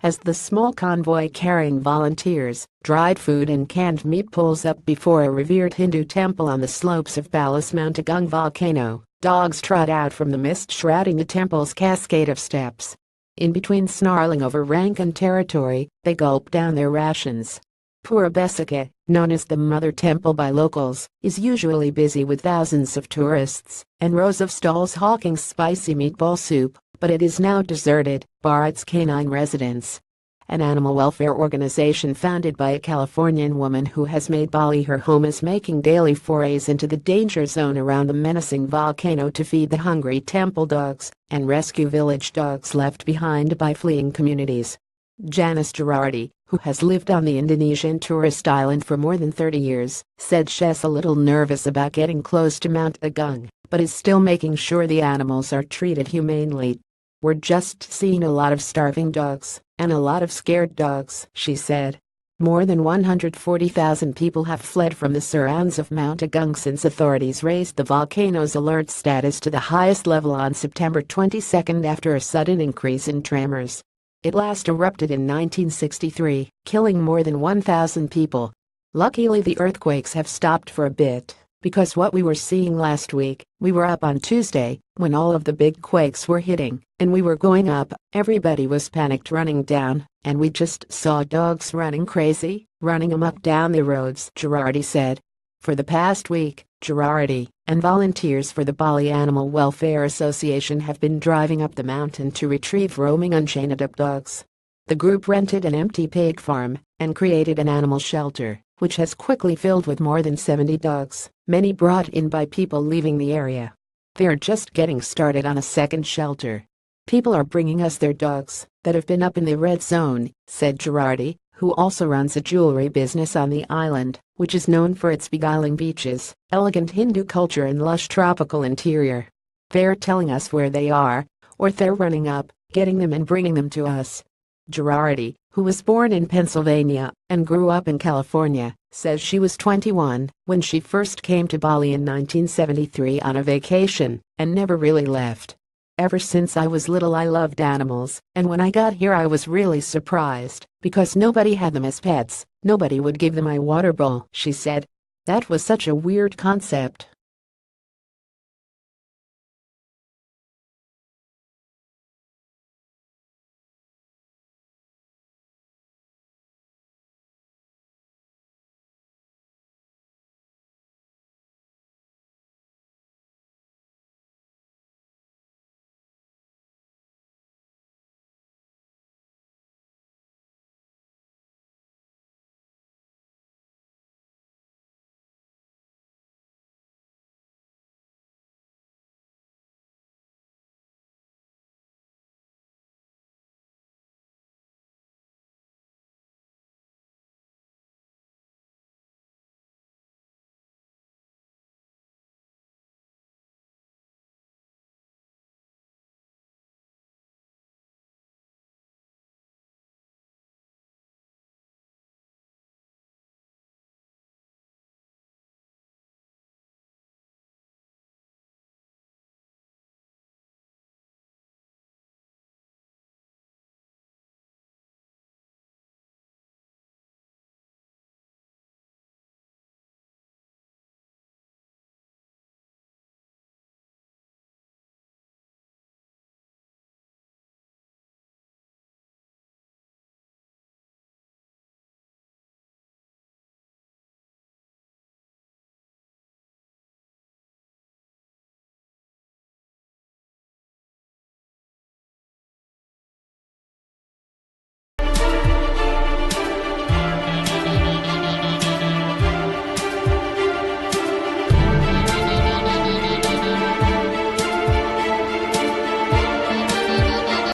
as the small convoy carrying volunteers, dried food and canned meat pulls up before a revered Hindu temple on the slopes of Bali's Mount Agung volcano. Dogs trot out from the mist shrouding the temple's cascade of steps. In between snarling over rank and territory, they gulp down their rations. Pura Besika, known as the Mother Temple by locals, is usually busy with thousands of tourists and rows of stalls hawking spicy meatball soup, but it is now deserted, bar its canine residents. An animal welfare organization founded by a Californian woman who has made Bali her home is making daily forays into the danger zone around the menacing volcano to feed the hungry temple dogs and rescue village dogs left behind by fleeing communities. Janice Gerardi, who has lived on the Indonesian tourist island for more than 30 years, said she's a little nervous about getting close to Mount Agung, but is still making sure the animals are treated humanely. "We're just seeing a lot of starving dogs, and a lot of scared dogs," she said. More than 140,000 people have fled from the surrounds of Mount Agung since authorities raised the volcano's alert status to the highest level on September 22 after a sudden increase in tremors. It last erupted in 1963, killing more than 1,000 people. Luckily the earthquakes have stopped for a bit, because what we were seeing last week, we were up on Tuesday, when all of the big quakes were hitting, and we were going up, everybody was panicked running down, and we just saw dogs running crazy, running amok down the roads, Gerardi said. For the past week, Gerardi and volunteers for the Bali Animal Welfare Association have been driving up the mountain to retrieve roaming unchained up dogs. The group rented an empty pig farm and created an animal shelter, which has quickly filled with more than 70 dogs, many brought in by people leaving the area. They're just getting started on a second shelter. "People are bringing us their dogs that have been up in the red zone," said Gerardi, who also runs a jewelry business on the island, which is known for its beguiling beaches, elegant Hindu culture and lush tropical interior. "They're telling us where they are, or they're running up, getting them and bringing them to us." Gerardi, who was born in Pennsylvania and grew up in California, says she was 21 when she first came to Bali in 1973 on a vacation and never really left. "Ever since I was little I loved animals, and when I got here I was really surprised, because nobody had them as pets, nobody would give them my water bowl," she said. "That was such a weird concept.